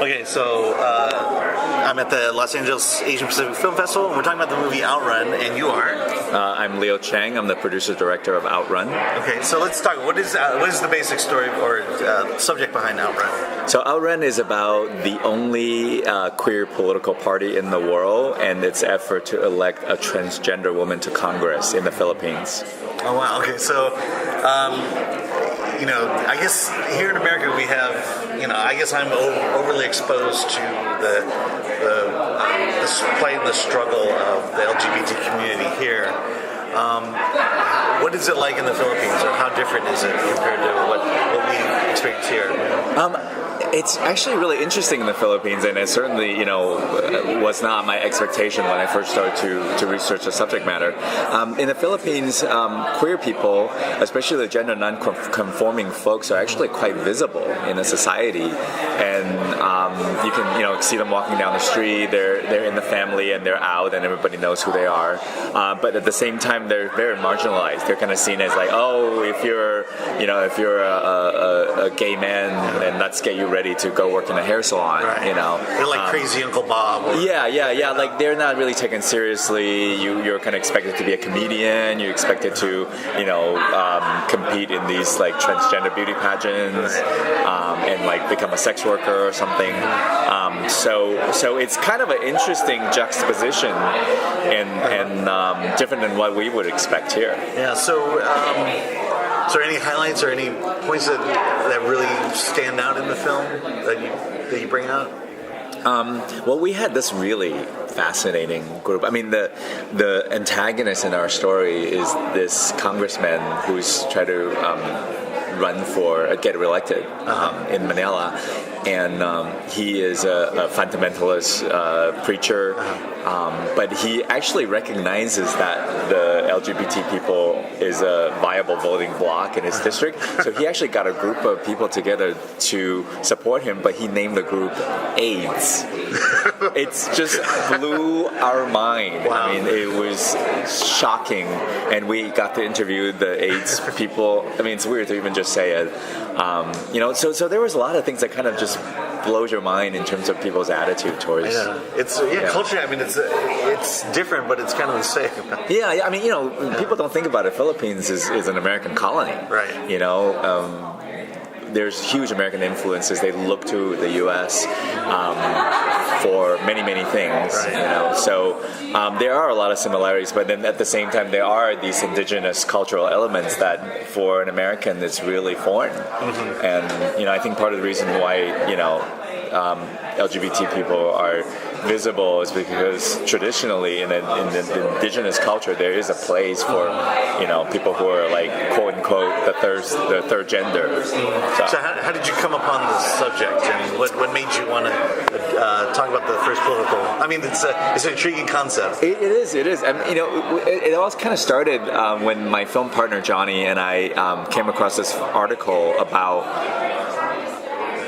Okay, so I'm at the Los Angeles Asian Pacific Film Festival, and we're talking about the movie Outrun, and you are? I'm Leo Chiang. I'm the producer-director of Outrun. Okay, so let's talk. What is the basic story or subject behind Outrun? So Outrun is about the only queer political party in the world and its effort to elect a transgender woman to Congress in the Philippines. Oh, wow. Okay, so... I guess here in America we have, I guess I'm overly exposed to the plight and the struggle of the LGBT community here. What is it like in the Philippines, or how different is it compared to what we experience here? It's actually really interesting in the Philippines, and it certainly, was not my expectation when I first started to research the subject matter. In the Philippines, queer people, especially the gender non-conforming folks, are actually quite visible in the society, and you can, see them walking down the street. They're in the family, and they're out, and everybody knows who they are. But at the same time, they're very marginalized. They're kind of seen as like, oh, if you're a gay man, then let's get you ready to go work in a hair salon, right. They're like crazy Uncle Bob. Yeah. Like they're not really taken seriously. You're kind of expected to be a comedian. You're expected to, compete in these like transgender beauty pageants, and like become a sex worker or something. So it's kind of an interesting juxtaposition and different than what we would expect here. Yeah. So any highlights or any points that really stand out in the film that you bring out? Well, we had this really fascinating group. I mean, the antagonist in our story is this congressman who's trying to get reelected in Manila, and he is a fundamentalist preacher, but he actually recognizes that the LGBT people is a viable voting bloc in his district, so he actually got a group of people together to support him, but he named the group AIDS. It's just blew our mind. Wow. I mean, it was shocking, and we got to interview the AIDS people. I mean, it's weird to even just say it. So there was a lot of things that kind of just blows your mind in terms of people's attitude towards. Culture. I mean, it's different, but it's kind of the same. Yeah. I mean, people don't think about it. Philippines is an American colony, right? There's huge American influences. They look to the U.S. For many, many things. Right. So there are a lot of similarities, but then at the same time, there are these indigenous cultural elements that, for an American, is really foreign. Mm-hmm. And I think part of the reason why LGBT people are visible is because traditionally in the indigenous culture there is a place for people who are like quote unquote the third gender. So how did you come upon this subject? I mean, what made you want to talk about the first political? I mean, it's an intriguing concept. It is. And it all kind of started when my film partner Johnny and I came across this article about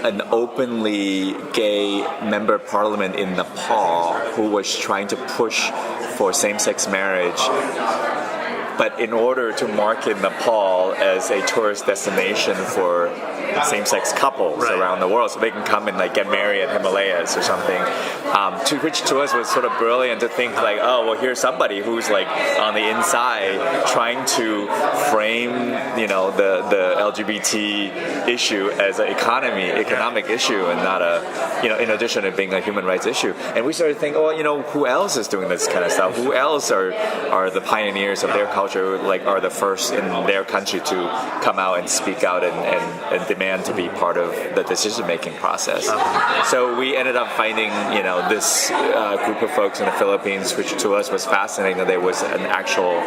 an openly gay member of parliament in Nepal who was trying to push for same-sex marriage, but in order to market Nepal as a tourist destination for same-sex couples around the world, so they can come and like get married at Himalayas or something. Which to us was sort of brilliant to think like, oh well, here's somebody who's like on the inside trying to frame the LGBT issue as an economic issue and not a in addition to being a human rights issue. And we started thinking, well, who else is doing this kind of stuff? Who else are the pioneers of their culture, like are the first in their country to come out and speak out and demand to be part of the decision-making process. So we ended up finding, this group of folks in the Philippines, which to us was fascinating, that there was an actual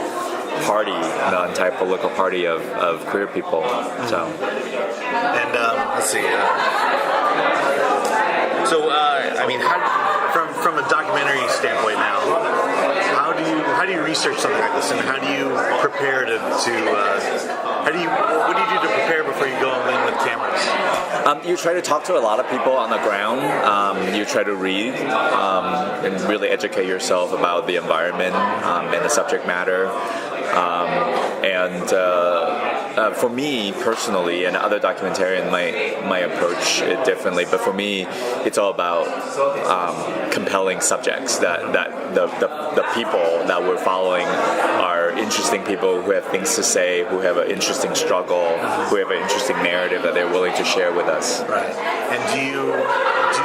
party, anti-political party of queer people. So, and let's see. I mean, from a documentary standpoint now, how do you research something like this, and how do you prepare what do you do to prepare before you go in with cameras? You try to talk to a lot of people on the ground. You try to read and really educate yourself about the environment and the subject matter. for me personally, and other documentarians might approach it differently, but for me, it's all about compelling subjects that the people that we're following are interesting people who have things to say, who have an interesting struggle, who have an interesting narrative that they're willing to share with us. Right. And do you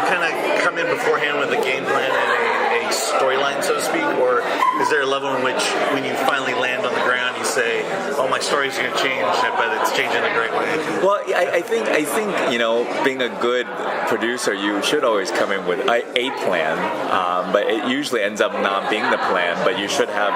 kind of come in beforehand with a game plan and a storyline, so to speak, or is there a level in which when you finally land on the ground, you say, "Oh, my story's going to change," but it's changing in a great way? Well, I think being a good producer, you should always come in with a plan, but it usually ends up not being the plan. But you should have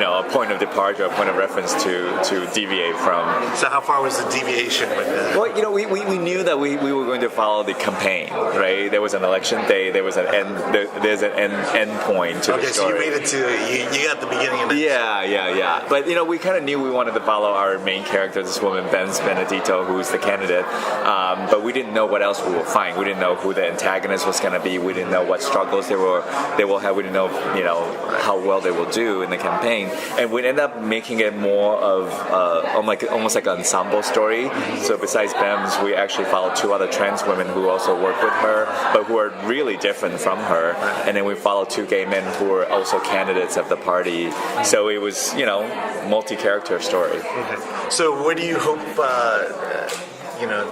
a point of departure, a point of reference to deviate from. So how far was the deviation with that? Well, we knew that we were going to follow the campaign, right? There was an election day. There was an end. There's an end point to the story. Okay, so you made it to you got the beginning of it. Yeah. But we kind of knew we wanted to follow our main character, this woman, Benedito, who's the candidate. But we didn't know what else we would find. We didn't know who the antagonist was going to be. We didn't know what struggles they will have. We didn't know how well they will do in the campaign. And we ended up making it more of almost like an ensemble story. So besides Bems, we actually followed two other trans women who also work with her, but who are really different from her. And then we followed two gay men who were also candidates of the party. So it was, multi-character story. Okay. So what do you hope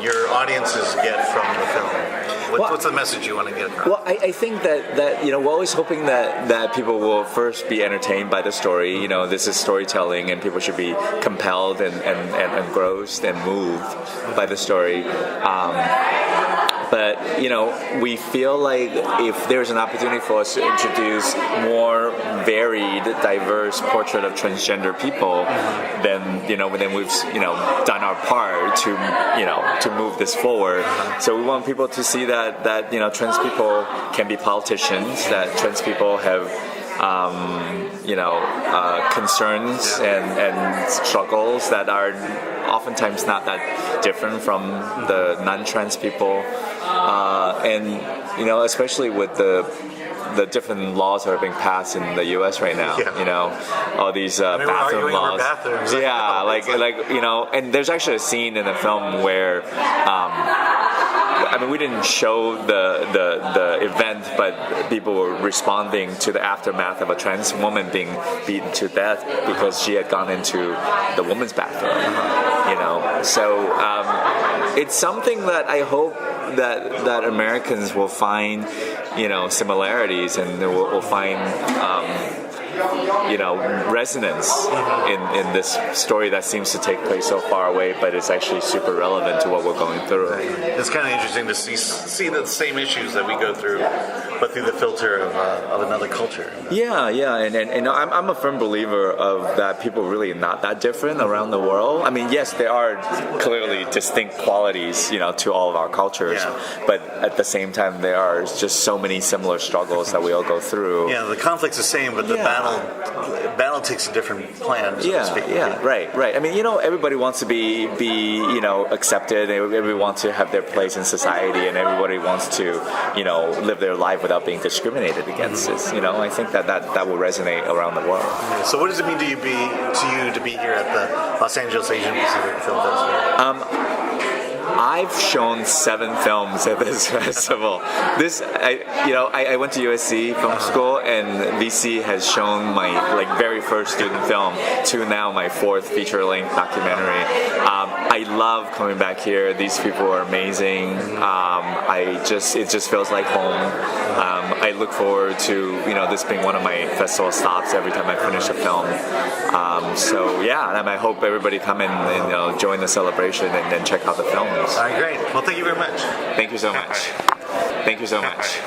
your audiences get from the film? What's the message you want to get from? Well, I think that we're always hoping that people will first be entertained by the story. This is storytelling, and people should be compelled and engrossed and moved by the story. But we feel like if there's an opportunity for us to introduce more varied, diverse portrait of transgender people, then we've done our part to move this forward. So we want people to see that trans people can be politicians, that trans people have concerns and struggles that are oftentimes not that different from the non-trans people, and especially with the different laws that are being passed in the U.S. right now. All these bathroom laws. Bathrooms. And there's actually a scene in the film where. We didn't show the event, but people were responding to the aftermath of a trans woman being beaten to death because she had gone into the women's bathroom. So it's something that I hope that Americans will find, similarities, and will find. Resonance in this story that seems to take place so far away, but it's actually super relevant to what we're going through. It's kind of interesting to see the same issues that we go through, but through the filter of another culture. Yeah, and I'm a firm believer of that people really not that different around the world. Yes, there are clearly distinct qualities, to all of our cultures, but at the same time, there are just so many similar struggles that we all go through. Yeah, the conflict's the same, but the battle takes a different plan, so to speak. Right. Everybody wants to be accepted. Everybody wants to have their place in society, and everybody wants to, live their life without being discriminated against. I think that will resonate around the world. So, what does it mean to you to be here at the Los Angeles Asian Pacific Film Festival? I've shown 7 films at this festival. I went to USC Film School, and VC has shown my very first student film to now my 4th feature-length documentary. I love coming back here. These people are amazing. It just feels like home. I look forward to this being one of my festival stops every time I finish a film. And I hope everybody come in and join the celebration and check out the films. All right, great. Well, thank you very much. Thank you so much. Thank you so much.